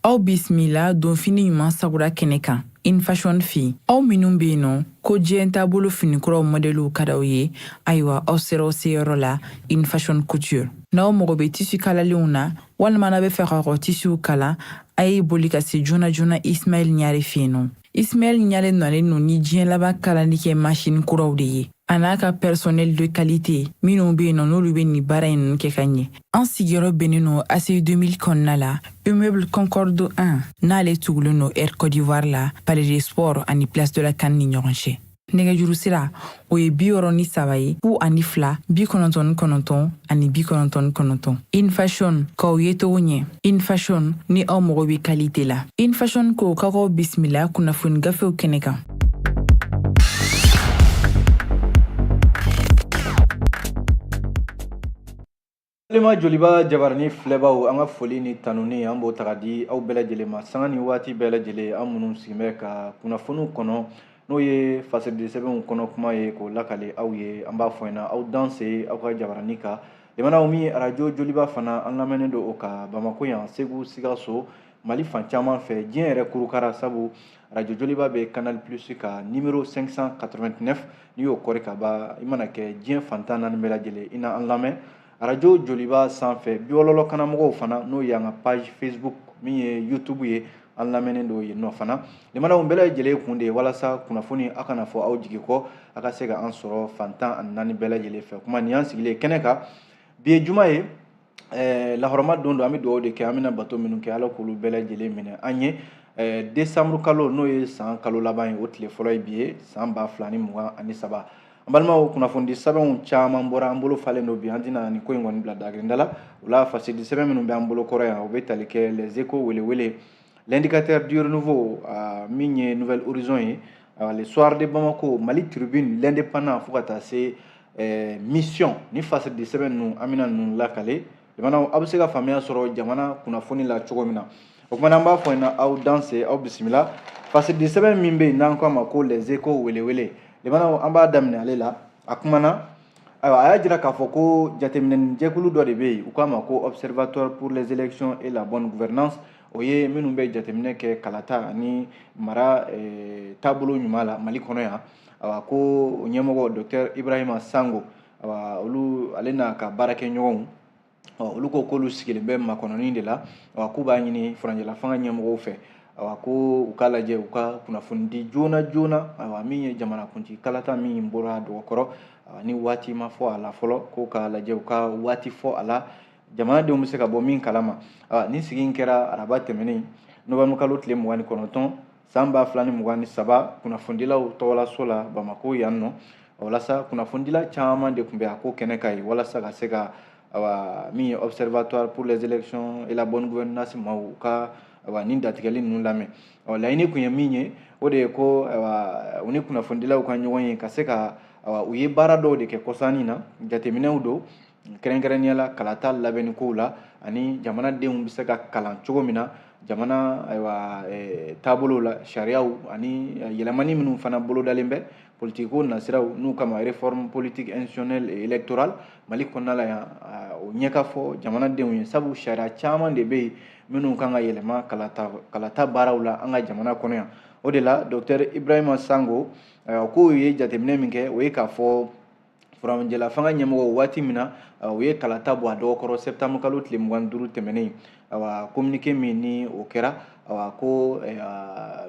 Aw bismillah don fini ɲuman sagura kɛnɛ kan In Fashion Fi. Aw minnu be yen nɔ ko diɲɛ taabolo finikuraw modeliw ka d'aw ye, ayiwa aw sera aw seyɔrɔ la In Fashion Couture. N'aw mago be tissu kalalenw na walima n'a be fɛ ka tissu kala, a ye boli ka se joona joona Ismaël Ɲare fe yen nɔ. Ismaël Ɲare nɔlen no ni diɲɛ laban kalali kɛ machine kuraw de ye. A n'a ka personnel de qualité minnu be yen nɔ n'olu be nin baara in kɛ ka ɲɛ. An sigiyɔrɔ bɛnnen no ACI 2000 kɔnɔna la Immeuble Concorde 1 n'ale tugulen no Air Côte d'Ivoire la Palais des Sports ani Place de la Canne ni ɲɔgɔn cɛ. Nɛgɛjuru sira o ye 63 ye 02 99 ani 99. In Fashion k'aw ye togo ɲɛ. In Fashion ni aw mago be qualité la. In Fashion ko k'aw bisimila kunnafoni gafew kɛnɛ kan. Lema joliba jabarani filɛbaw an ka foli ni tanuni an b'o taga di aw bɛɛ lajɛlen ma sanga ni waati bɛɛ lajɛlen an minnu sigimɛ ka kunnafoniw kɔnɔ n'o ye fasilidi sɛbɛnw kɔnɔ kuma ye k'o lakale aw ye an b'a fɔ ɲɛna aw danse aw ka jabarani kan lemanaw min arajo joliba fana an lamɛnnen don o ka Bamako yan Segu Sikaso Mali fan caman fɛ diɲɛ yɛrɛ kurukara sabu arajo joliba bɛ Canal Plus ka numéro 589 n'i y'o kɔri ka ban i mana kɛ diɲɛ fantan naani bɛɛ lajɛlen i na an lamɛn arajo joliba sanfɛ biwɔlɔlɔ kanamɔgɔw fana n'o ye an ka page Facebook min ye YouTube ye an lamɛnnen don yen nɔ fana lemanaw bɛɛ lajɛlen kun de ye walasa kunnafoni a kana fɔ aw jigi kɔ a ka se ka an sɔrɔ fantan ani naani bɛɛ lajɛlen fɛ kuma nin y'an sigilen kɛnɛ kan bi ye juma ye lahɔrɔma don an bɛ dugawu de kɛ an bɛna bato minnu kɛ ala k'olu bɛɛ lajɛlen minɛ an ye décembre kalo n'o ye san kalo laban ye o tile fɔlɔ ye bi ye san 2023 an balimaw kunnafoni sɛbɛnw caman bɔra an bolo falen don bi an tɛna nin ko in kɔni bila dagirinda la o la fasilidi sɛbɛn minnu bɛ an bolo kɔrɔ yan o bɛ tali kɛ les échos welewele l'indicateur du renouveau min ye nouvelle horizon ye le soir de Bamako Mali Tribune l'indépendant fo ka taa se mission ni fasilidi sɛbɛn ninnu an bɛna ninnu lakale lemanaw aw bɛ se ka faamuya sɔrɔ jamana kunnafoni la cogo min na o kumana an b'a fɔ ɲɛna aw danse aw bisimila fasilidi sɛbɛn min bɛ yen n'an k'a ma ko les échos welewele lemanaw an b'a daminɛ ale la a kumana ayiwa a y'a jira k'a fɔ ko jateminɛ jɛkulu dɔ de bɛ yen u k'a ma ko observatoire pour les élections et la bonne gouvernance o ye minnu bɛ jateminɛ kɛ kalata ani mara taabolo ɲuman la Mali kɔnɔ yan ayiwa ko ɲɛmɔgɔ Dr Ibrahima Sango ayiwa olu ale n'a ka baarakɛɲɔgɔnw olu ko k'olu sigilen bɛ makɔnɔni de la ayiwa k'u b'a ɲini furanjɛla fanga ɲɛmɔgɔw fɛ ayiwa ko u k'a lajɛ u ka kunnafoni di joona joona ayiwa min ye jamanakuntigi kalata min bɔra dɔgɔkɔrɔ ni waati ma fɔ a la fɔlɔ ko k'a lajɛ u ka waati fɔ a la jamanadenw bɛ se ka bɔ min kalama ni sigi in kɛra araba tɛmɛnen nɔvɛmburu kalo tile 29 san 2023 kunnafonidilaw tɔgɔlaso la Bamako yan nɔ walasa kunnafonidila caman de tun bɛ a ko kɛnɛ kan ye walasa ka se ka min ye observatoire pour les élections et la bonne gouvernance maaw ka ni datigɛli ninnu lamɛn laɲini kun ye min ye o de ye ko u ni kunnafonidilaw ka ɲɔgɔn ye ka se ka u ye baara dɔw de kɛ kɔsani na jateminɛw don kɛrɛnkɛrɛnnenya la kalata labɛnni kow la ani jamanadenw bɛ se ka kalan cogo min na jamana taabolo la sariyaw ani yɛlɛmani minnu fana bolodalen bɛ politiko nasiraw n'u kama réforme politique institutionnelle et électorale Mali kɔnɔna la yan o ɲɛ ka fɔ jamanadenw ye sabu sariya caman de bɛ yen minnu kan ka yɛlɛma kalata baaraw la an ka jamana kɔnɔ yan o de la Dr Ibrahima Sango k'o ye jateminɛ min kɛ o ye k'a fɔ furanjɛla fanga ɲɛmɔgɔ waati min na u ye kalata bɔ a dɔgɔkɔrɔ septembre kalo tile 25 tɛmɛnen communiqué min ni o kɛra ko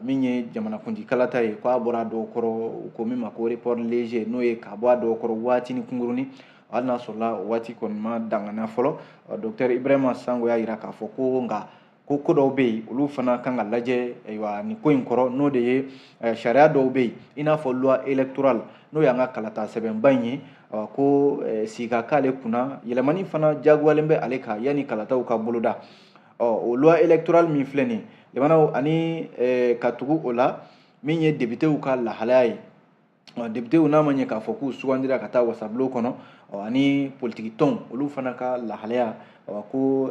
min ye jamanakuntigi kalata ye k'a bɔra a dɔgɔkɔrɔ ko min ma ko report léger n'o ye ka bɔ a dɔgɔkɔrɔ waati ni kunkurunin hali n'a sɔrɔla o waati kɔni ma dangana fɔlɔ Dr Ibrahima Sango y'a jira k'a fɔ ko nka ko dɔw bɛ yen olu fana kan ka lajɛ nin ko in kɔrɔ n'o de ye sariya dɔw bɛ yen i n'a fɔ loi électorale n'o y'an ka kalata sɛbɛnba in ye ko sika k'ale kunna yɛlɛmani fana jagoyalen bɛ ale kan yanni kalataw ka boloda o loi électorale min filɛ nin ye jamanaw ani ka tugu o la min ye députéw ka lahalaya ye députéw n'a ma ɲɛ k'a fɔ k'u sugandira ka taa wasabulon kɔnɔ ani politiki tɔnw olu fana ka lahalaya ko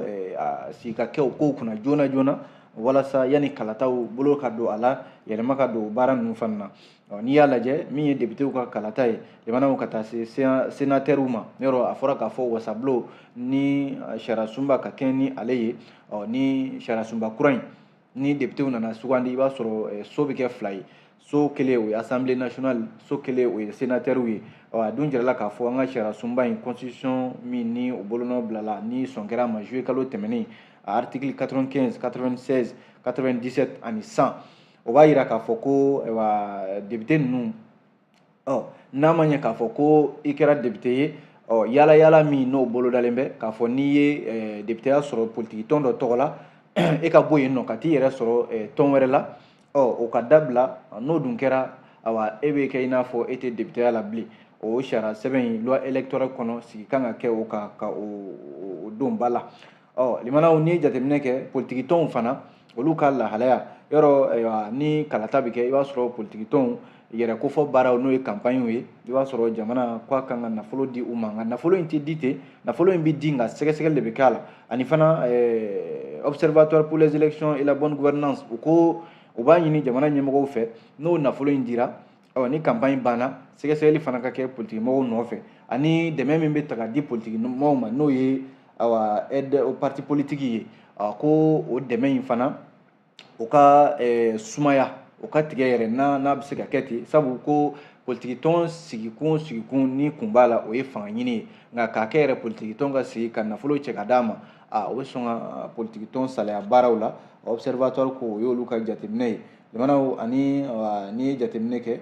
sika kɛ o kow kunna joona joona walasa yanni kalataw bolo ka don a la yɛlɛma ka don baara ninnu fana na n'i y'a lajɛ min ye députéw ka kalata ye jamanaw ka taa se sénateurs ma yɔrɔ a fɔra k'a fɔ wasabulon ni sariya sunba ka kɛɲɛ ni ale ye ni sariya sunba kura in ni député nana sugandi i b'a sɔrɔ so bɛ kɛ fila ye so kelen o ye assemblée nationale so kelen o ye sénateur ye a dun jirala k'a fɔ an ka sariya sunba in constitution min ni o bolonɔ bilala ni sɔn kɛra ma juillet kalo tɛmɛnen a article 95 96 97 ani 100 o b'a yira k'a fɔ ko député ninnu n'a ma ɲɛ k'a fɔ ko i kɛra député ye yala yala min n'o bolodalen bɛ k'a fɔ n'i ye députéya sɔrɔ politiki tɔn dɔ tɔgɔ la e ka bɔ yen nɔ ka t'i yɛrɛ sɔrɔ tɔn wɛrɛ la o ka dabila n'o dun kɛra e bɛ kɛ i n'a fɔ e tɛ députéya la bilen o sariya sɛbɛn in loi électorale kɔnɔ sigi kan ka kɛ o kan ka o don ba la limanaw n'i ye jateminɛ kɛ politiki tɔnw fana olu ka lahalaya yɔrɔ ni kalata bɛ kɛ i b'a sɔrɔ politiki tɔnw yɛrɛ kofɔ baaraw n'o ye campagne ye i b'a sɔrɔ jamana k'a kan ka nafolo di u ma nka nafolo in tɛ di ten nafolo in bɛ di nka sɛgɛsɛgɛli de bɛ k'a la ani fana observatoire pour les élections et la bonne gouvernance u b'a ɲini jamana ɲɛmɔgɔw fɛ n'o nafolo in dira ni campagne banna sɛgɛsɛgɛli fana ka kɛ politiki mɔgɔw nɔfɛ ani dɛmɛ min bɛ ta ka di politiki mɔgɔw ma n'o ye aide au parti politique ye ko o dɛmɛ in fana o ka sumaya o ka tigɛ yɛrɛ n'a bɛ se ka kɛ ten sabu ko politiki tɔn sigikun ni kun b'a la o ye fanga ɲini ye nka k'a kɛ yɛrɛ politiki tɔn ka sigi ka nafolo cɛ ka d'a ma o bɛ sɔn ka politiki tɔn salaya baaraw la observatoire ko o y'olu ka jateminɛ ye jamanaw ani n'i ye jateminɛ kɛ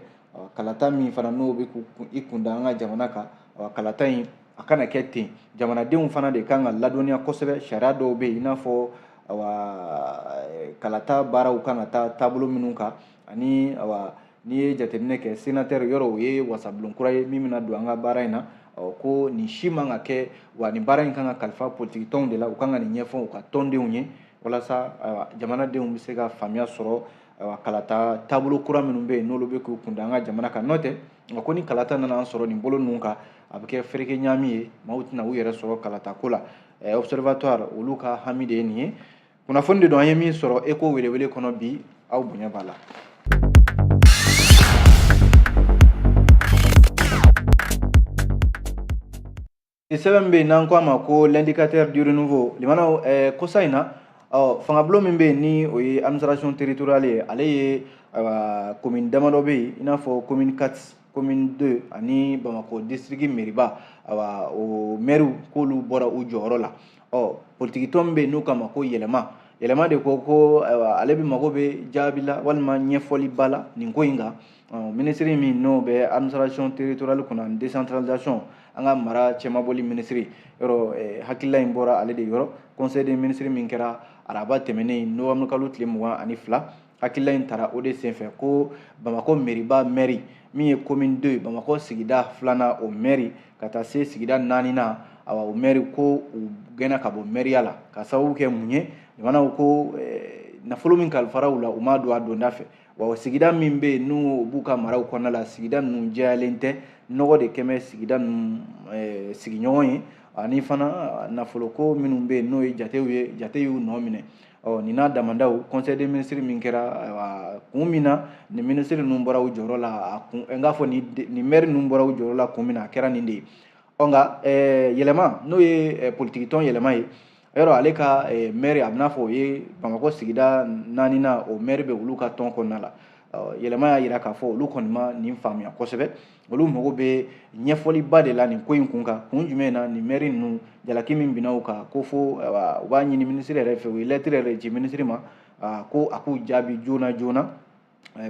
kalata min fana n'o bɛ i kunda an ka jamana kan kalata in a kana kɛ ten jamanadenw fana de kan ka ladɔnniya kosɛbɛ sariya dɔw bɛ yen i n'a fɔ kalata baaraw kan ka taa taabolo minnu kan ani n'i ye jateminɛ kɛ sénateur yɔrɔ o ye wasabilen kura ye min bɛna don an ka baara in na ko nin si man ka kɛ wa nin baara in kan ka kalifa politiki tɔnw de la u kan ka nin ɲɛfɔ u ka tɔndenw ye walasa jamanadenw bɛ se ka faamuya sɔrɔ kalata taabolo kura minnu bɛ yen n'olu bɛ k'u kunda an ka jamana kan n'o tɛ ko ni kalata nana an sɔrɔ nin bolo ninnu kan a bɛ kɛ fereke ɲami ye maaw tɛna u yɛrɛ sɔrɔ kalata ko la observatoire olu ka hami de ye nin ye kunnafoni de don an ye min sɔrɔ ECHO welewele kɔnɔ bi aw bonya b'a la. sɛbɛn bɛ yen n'an ko a ma ko l'indicateur du renouveau limanaw kosa in na fangabulon min bɛ yen ni o ye administration territoriale ye ale ye commune damadɔ bɛ yen i n'a fɔ commune 4 commune 2 ani Bamako district mairie-ba o maires k'olu bɔra u jɔyɔrɔ la politiki tɔn min bɛ yen n'u k'a ma ko yɛlɛma de ko ale bɛ mago bɛ jaabi la walima ɲɛfɔliba la nin ko in kan ministre min n'o bɛ administration territoriale kunna ani décentralisation an ka mara cɛmabɔli ministre yɔrɔ hakilila in bɔra ale de yɔrɔ conseil des ministres min kɛra araba tɛmɛnen novembre kalo tile 22 hakilila in taara o de senfɛ ko Bamako mairie-ba mairie min ye commune 2 Bamako sigida 2nan o mairie ka taa se sigida 4nan o mairie ko u gɛnna ka bɔ maireya la ka sababu kɛ mun ye jamanaw ko nafolo min kalifara u la u ma don a donda fɛ wa sigida min bɛ yen n'u b'u ka maraw kɔnɔna la sigida ninnu jɛyalen tɛ nɔgɔ de kɛmɛ sigida ninnu sigiɲɔgɔn ye ani fana nafoloko minnu bɛ yen n'o ye jatew ye jate y'u nɔ minɛ nin n'a damandaw conseil des ministres min kɛra kun min na nin ministre ninnu bɔra u jɔyɔrɔ la n k'a fɔ nin maire ninnu bɔra u jɔyɔrɔ la kun min na a kɛra nin de ye nka yɛlɛma n'o ye politiki tɔn yɛlɛma ye yɔrɔ ale ka maire a bɛna fɔ o ye Bamako sigida 4nan o maire bɛ olu ka tɔn kɔnɔna la yɛlɛma y'a jira k'a fɔ olu kɔni ma nin faamuya kosɛbɛ olu mago bɛ ɲɛfɔliba de la nin ko in kun kan kun jumɛn na nin maire ninnu jalaki min binna u kan ko fo u b'a ɲini ministre yɛrɛ fɛ u ye lettre yɛrɛ ci ministre ma ko a k'u jaabi joona joona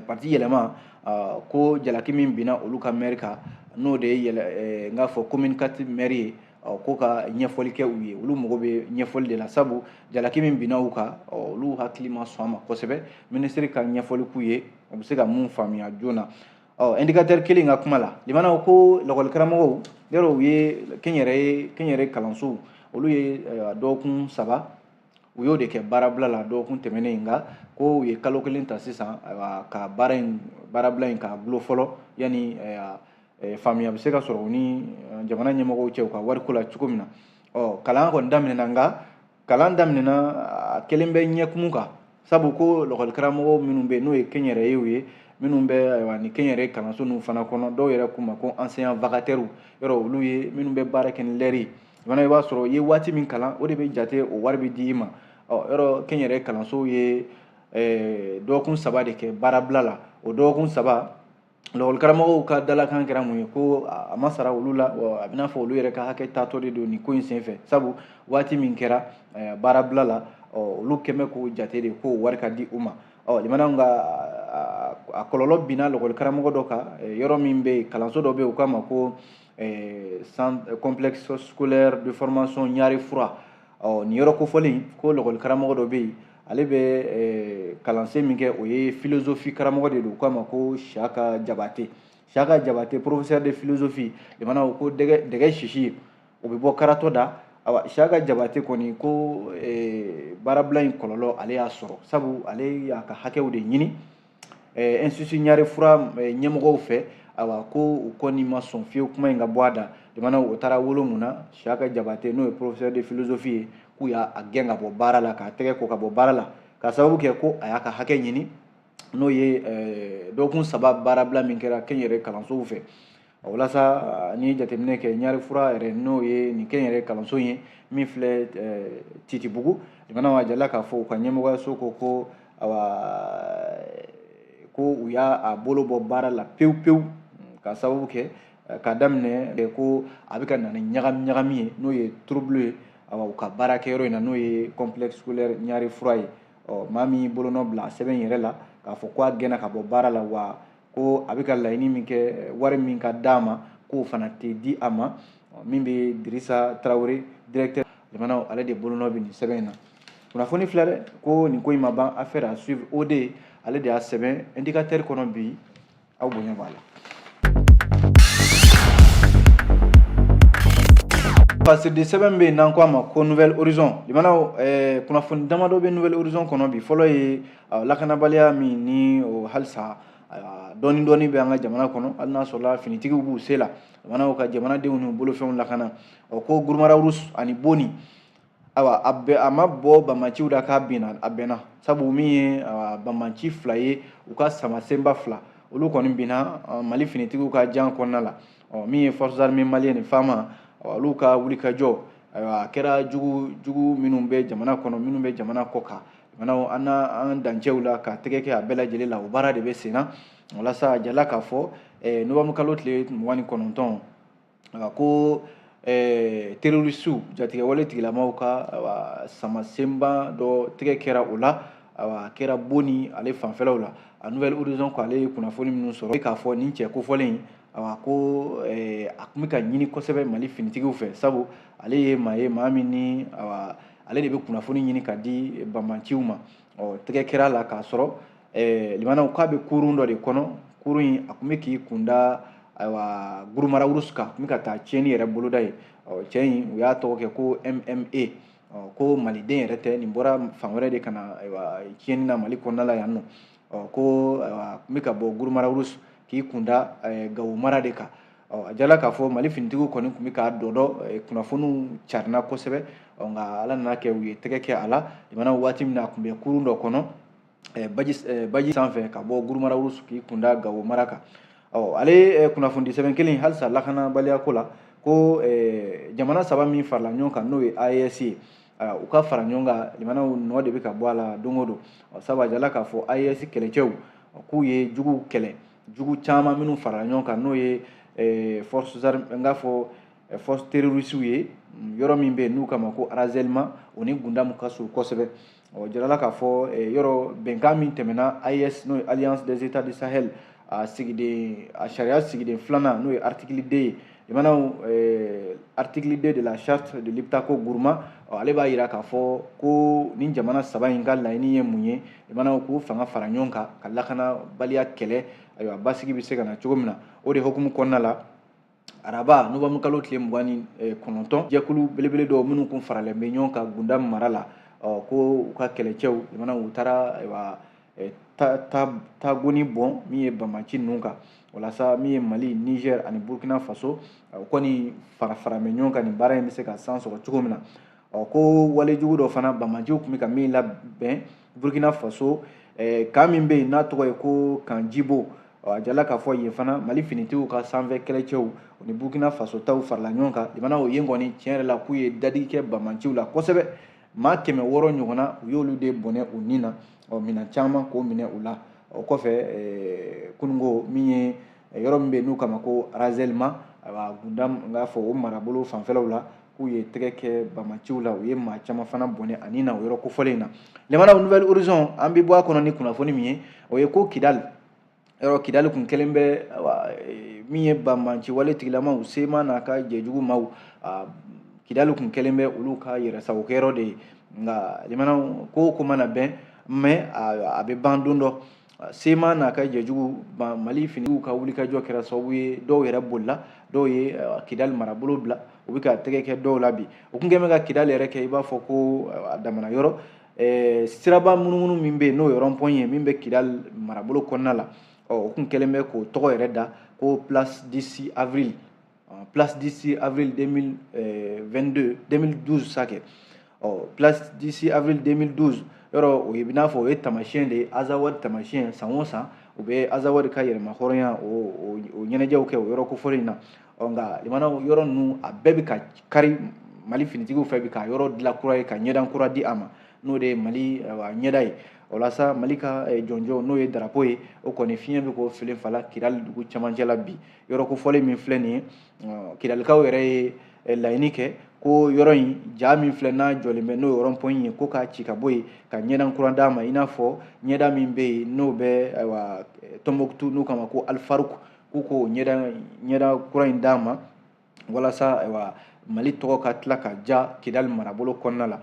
parti yɛlɛma ko jalaki min binna olu ka maire kan n'o de ye n k'a fɔ commune 4 maire ye ko ka ɲɛfɔli kɛ u ye olu mago bɛ ɲɛfɔli de la sabu jalaki min binna u kan olu hakili ma sɔn a ma kosɛbɛ ministre ka ɲɛfɔli k'u ye u bɛ se ka mun faamuya joona indicateur kelen ka kuma la limanaw ko lakɔli karamɔgɔw yɔrɔ u ye kɛnyɛrɛye kalansow olu ye dɔgɔkun 3 u y'o de kɛ baarabila la dɔgɔkun tɛmɛnen nka ko u ye kalo 1 ta sisan ka baarabila in ka gulo fɔlɔ yanni faamuya bɛ se ka sɔrɔ u ni jamana ɲɛmɔgɔw cɛ u ka wariko la cogo min na kalan kɔni daminɛna nka kalan daminɛna a kelen bɛ ɲɛkumu kan sabu ko lakɔli karamɔgɔ minnu bɛ yen n'o ye kɛnyɛrɛyew ye minnu bɛ ni kɛnyɛrɛye kalanso ninnu fana kɔnɔ dɔw yɛrɛ k'u ma ko enseignant vacataires yɔrɔ olu ye minnu bɛ baara kɛ ni lɛri ye i b'a sɔrɔ i ye waati min kalan o de bɛ jate o wari bɛ di i ma yɔrɔ kɛnyɛrɛye kalansow ye dɔgɔkun 3 de kɛ baarabila la. O dɔgɔkun 3 lakɔli karamɔgɔw ka dalakan kɛra mun ye ko a ma sara olu la, a bɛna fɔ olu yɛrɛ ka hakɛ taatɔ de don nin ko in senfɛ, sabu waati min kɛra baarabila la olu kɛmɛ k'o jate de ko wari ka di u ma. Limanaw ka a kɔlɔlɔ binna lakɔli karamɔgɔ dɔ kan yɔrɔ min bɛ yen, kalanso dɔ bɛ yen u k'a ma ko complexe scolaire de formation Ɲare Fura. Nin yɔrɔ kofɔlen ko lakɔli karamɔgɔ dɔ bɛ yen, ale bɛ kalansen min kɛ o ye philosophie karamɔgɔ de don, u k'a ma ko Siyaka Jabate. Siyaka Jabate, professeur de philosophie, limanaw ko dɛgɛ sisi o bɛ bɔ karatɔ da. Siyaka Jabate kɔni ko baarabila in kɔlɔlɔ ale y'a sɔrɔ, sabu ale y'a ka hakɛw de ɲini institut Ɲare Fura ɲɛmɔgɔw fɛ, ko u kɔni ma sɔn fiyewu kuma in ka bɔ a da. Limanaw o taara wolo mun na, Siyaka Jabate n'o ye professeur de philosophie ye, k'u y'a gɛn ka bɔ baara la, k'a tɛgɛ ko ka bɔ baara la, ka sababu kɛ ko a y'a ka hakɛ ɲini n'o ye dɔgɔkun 3 baarabila min kɛra kɛnyɛrɛ kalansow fɛ. Walasa ni jateminɛ kɛ Ɲare Fura yɛrɛ n'o ye nin kɛnyɛrɛ kalanso ye min filɛ Titibugu, limanaw a jala k'a fɔ u ka ɲɛmɔgɔyaso ko u y'a bolo bɔ baara la pewu pewu, ka sababu kɛ ka daminɛ ko a bɛ ka na ni ɲagami ye n'o ye trouble ye u ka baarakɛyɔrɔ in na n'o ye complexe scolaire Ɲare Fura ye. Maa min bolonɔ bila a sɛbɛn yɛrɛ la k'a fɔ ko a gɛnna ka bɔ baara la, wa ko a bɛ ka laɲini min kɛ wari min ka d'a ma k'o fana tɛ di a ma, min bɛ Dirisa Tarawele directeur, limanaw ale de bolonɔ bɛ nin sɛbɛn in na. Kunnafoni filɛ dɛ, ko nin ko in ma ban, affaire à suivre, o de ale de y'a sɛbɛn indicateur kɔnɔ bi, aw bonya b'a la. Parce que sɛbɛn bɛ yen n'an ko a ma ko Nouvelle Horizon, limanaw kunnafoni damadɔ bɛ Nouvelle Horizon kɔnɔ bi. Fɔlɔ ye lakanabaliya min ni halisa dɔɔni bɛ an ka jamana kɔnɔ, hali n'a sɔrɔla finitigiw b'u se la, limanaw ka jamanadenw n'u bolofɛnw lakana. Ko Gurumara Wurus ani Boni, a ma bɔ Banbanciw da k'a binna, a bɛnna, sabu min ye Banbanci 2 ye u ka samasenba 2 olu kɔni binna Mali finitigiw ka jan kɔnɔna la, min ye forces armées maliennes FAMA, olu ka wulikajɔ a kɛra jugu minnu bɛ jamana kɔnɔ, minnu bɛ jamana kɔ kan. Limanaw an dancɛw la ka tɛgɛ kɛ a bɛɛ lajɛlen la, o baara de bɛ sen na. Walasa a jala k'a fɔ Novembre kalo tile 29 ko terrorisiw jatigɛwale tigilamaw ka samasenba dɔ tɛgɛ kɛra o la, a kɛra Boni ale fanfɛlaw la. A Nouvelle Horizon ko ale ye kunnafoni minnu sɔrɔ k'a fɔ nin cɛ kofɔlen ko a tun bɛ ka ɲini kosɛbɛ Mali finitigiw fɛ, sabu ale ye maa ye maa min ni ale de bɛ kunnafoni ɲini ka di Banbanciw ma. Tɛgɛ kɛra la k'a sɔrɔ limanaw k'a bɛ kurun dɔ de kɔnɔ, kurun in a tun bɛ k'i kunda Gurumara Wurus kan, a tun bɛ ka taa tiɲɛni yɛrɛ boloda ye. Cɛ in u y'a tɔgɔ kɛ ko MMA, ko maliden yɛrɛ tɛ, nin bɔra fan wɛrɛ de ka na tiɲɛni na Mali kɔnɔna la yan nɔ, ko a tun bɛ ka bɔ Gurumara Wurus k'i kunda Gawo mara de kan. A jala k'a fɔ Mali finitigiw kɔni tun bɛ k'a dɔdɔ, kunnafoniw carina kosɛbɛ, nka ala nana kɛ u ye tɛgɛ kɛ a la. Limanaw waati min na a tun bɛ kurun dɔ kɔnɔ baji sanfɛ ka bɔ Gurumara Wurus k'i kunda Gawo mara kan. Ale kunnafoni sɛbɛn kelen halisa lakanabaliya ko la, ko jamana 3 min farala ɲɔgɔn kan n'o ye AES ye, u ka fara ɲɔgɔn kan, limanaw nɔ de bɛ ka bɔ a la don o don. Sabu a jala k'a fɔ AES kɛlɛcɛw k'u ye juguw kɛlɛ, jugu caman minnu farala ɲɔgɔn kan n'o ye forces armées, n k'a fɔ forces terrorisiw ye, yɔrɔ min bɛ yen n'u k'a ma ko Arazelma, o ni Gundamu ka surun kosɛbɛ. Jirala k'a fɔ yɔrɔ bɛnkan min tɛmɛna AES n'o ye Alliance des États du Sahel a sariya sigiden 2nan n'o ye article 2 ye. Limanaw article 2 de la charte de l'Iptako Gourma, ale b'a jira k'a fɔ ko nin jamana 3 in ka laɲini ye mun ye, limanaw k'u fanga fara ɲɔgɔn kan ka lakanabaliya kɛlɛ, ayiwa basigi bɛ se ka na cogo min na. O de hukumu kɔnɔna la araba Novembre kalo tile 29 jɛkulu belebele dɔw minnu kun faralen bɛ ɲɔgɔn kan Gundamu mara la, ko u ka kɛlɛcɛw, limanaw u taara tagoni bɔn min ye Banbanci ninnu kan, walasa min ye Mali, Niger ani Burkina Faso u kɔni fara bɛ ɲɔgɔn kan nin baara in bɛ se ka san sɔrɔ cogo min na. Ko walejugu dɔ fana Banbanciw tun bɛ ka min labɛn Burkina Faso, kan min bɛ yen n'a tɔgɔ ye ko kan Jibo, a jala k'a fɔ yen fana Mali finitigiw ka sanfɛ kɛlɛcɛw ni Burkina Faso taw farala ɲɔgɔn kan. Limanaw yen kɔni tiɲɛ yɛrɛ la k'u ye dadigi kɛ Banbanciw la kosɛbɛ, maa 600 ɲɔgɔnna u y'olu de bɔnɛ u ni na minɛn caman k'o minɛ u la o kɔfɛ kunungo min ye yɔrɔ min bɛ n'u kama ko Razelma Gundam n k'a fɔ o marabolo fanfɛlaw la k'u ye tɛgɛ kɛ bamaciw la u ye maa caman fana bɔnɛ ani na o yɔrɔ kofɔlen in na Lemana Nouvelle Horizon an bɛ bɔ a kɔnɔ ni kunnafoni min ye o ye ko Kidali yɔrɔ Kidali kun kelen bɛ min ye bamaci wale tigilamaw Sema n'a ka jɛjugu maaw Kidali kun kelen bɛ olu ka yɛrɛsagokɛyɔrɔ de ye nka Lemana ko mana bɛn mais a bɛ ban don dɔ Sema n'a ka jɛjugu Mali finiw ka wulikajɔ kɛra sababu ye dɔw yɛrɛ bolila dɔw ye Kidali marabolo bila u bɛ ka tɛgɛ kɛ dɔw la bi u kun kɛn bɛ ka Kidali yɛrɛ kɛ i b'a fɔ ko a damana yɔrɔ siraba munumunu min bɛ n'o ye rond-point ye min bɛ Kidali marabolo kɔnɔna la u kun kɛlen bɛ k'o tɔgɔ yɛrɛ da ko place 10 avril place 10 avril 2012 sa kɛ place 10 avril 2012 yɔrɔ o ye i n'a fɔ o ye tamasiyɛn de ye Azawadi tamasiyɛn san o san u bɛ Azawadi ka yɛrɛma hɔrɔnya o ɲɛnajɛw kɛ o yɔrɔ kofɔlen in na nka Lemana yɔrɔ ninnu a bɛɛ bɛ ka kari Mali finitigiw fɛ bi ka yɔrɔ dilan kura ye ka ɲɛdan kura di a ma n'o de ye Mali ɲɛda ye o la sa Mali ka jɔnjɔ n'o ye drapeau ye o kɔni fiɲɛ bɛ k'o filen fala Kidali dugu cɛmancɛ la bi yɔrɔ kofɔlen min filɛ nin ye Kidalikaw yɛrɛ ye laɲini kɛ ko yɔrɔ in ja min filɛ n'a jɔlen bɛ n'o ye rond-point ye ko k'a ci ka bɔ yen ka ɲɛdan kura d'a ma i n'a fɔ ɲɛda min bɛ yen n'o bɛ Tombouctou n'u kama ko Alfaruk k'u k'o ɲɛda kura in d'a ma walasa Mali tɔgɔ ka tila ka ja Kidali marabolo kɔnɔna la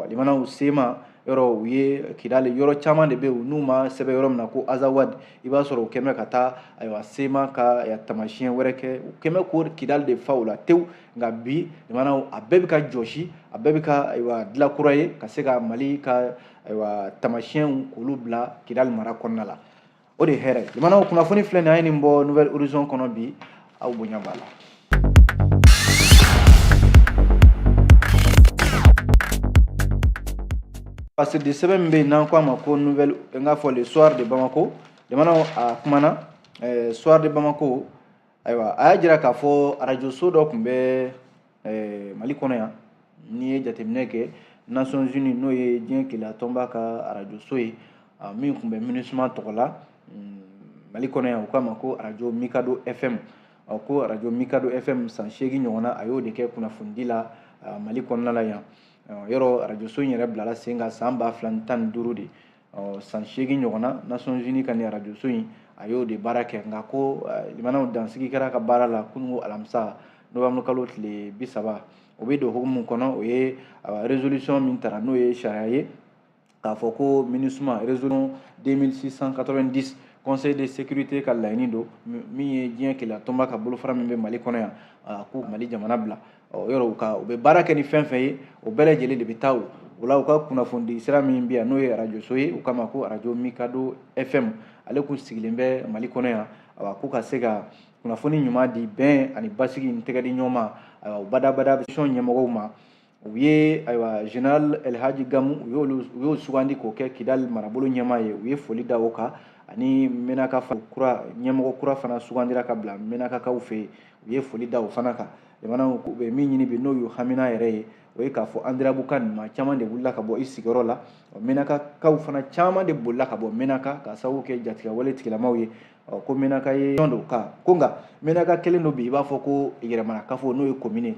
Lemana Sema yɔrɔ u ye Kidali yɔrɔ caman de bɛ yen n'u ma sɛbɛn yɔrɔ min na ko Azawadi i b'a sɔrɔ u kɛn bɛ ka taa Sema ka tamasiyɛn wɛrɛ kɛ u kɛn bɛ k'o Kidali de fa o la tewu nka bi Lemana a bɛɛ bɛ ka jɔsi a bɛɛ bɛ ka dilan kura ye ka se ka Mali ka tamasiyɛnw k'olu bila Kidali mara kɔnɔna la o de ye hɛrɛ ye Lemana kunnafoni filɛ nin an ye nin bɔ Nouvelle Horizon kɔnɔ bi aw bonya b'a la. Parce que sɛbɛn min bɛ yen n'an k'a ma ko nouvelle n k'a fɔ le soir de Bamako Lemana a kumana soir de Bamako ayiwa a y'a jira k'a fɔ arajo so dɔ tun bɛ Mali kɔnɔ yan n'i ye jateminɛ kɛ Nations Unies n'o ye diɲɛ kelenya tɔnba ka arajo so ye min tun bɛ MINUSMA tɔgɔ la Mali kɔnɔ yan u k'a ma ko arajo Mikado FM ko arajo Mikado FM san 8 ɲɔgɔnna a y'o de kɛ kunnafonidi la Mali kɔnɔna la yan yɔrɔ arajo so in yɛrɛ bilala sen kan san 2015 de san 8 ɲɔgɔnna Nations Unies ka nin arajo so in a y'o de baara kɛ nka ko Lemanaw dansigi kɛra ka baara la kunungo alamisa novembre kalo tile 30 o bɛ don hukumu kɔnɔ o ye résolution min tara n'o ye sariya ye k'a fɔ ko MINUSMA résolution 2690 Conseil de sécurité ka laɲini don min ye diɲɛ kelenya tɔnba ka bolofara min bɛ Mali kɔnɔ yan k'u Mali jamana bila yɔrɔ u bɛ baara kɛ ni fɛn fɛn ye o bɛɛ lajɛlen de bɛ taa o la u ka kunnafoni sira min bɛ yan n'o ye arajo so ye u k'a ma ko arajo Mikado FM ale kun sigilen bɛ Mali kɔnɔ yan k'u ka se ka kunnafoni ɲuman di bɛn ani basigi ni tɛgɛ di ɲɔgɔn ma u badabada ɲɛmɔgɔw ma u ye Général Elhaji Gamu u y'o sugandi k'o kɛ Kidali marabolo ɲɛmaa ye u ye foli da o kan ani Menaka ɲɛmɔgɔ kura fana sugandira ka bila Menakakaw fɛ yen u ye foli da o fana kan Lemana u bɛ min ɲini bi n'o ye hamina yɛrɛ ye o ye k'a fɔ Andirabu Kane maa caman de wulila ka bɔ i sigiyɔrɔ la Menakakaw fana caman de bolila ka bɔ Menaka ka sababu kɛ jatigɛ wale tigilamaw ye ko Menaka ye jɔn don ko nka Menaka kelen don bi i b'a fɔ ko yɛrɛmana kafo n'o ye commune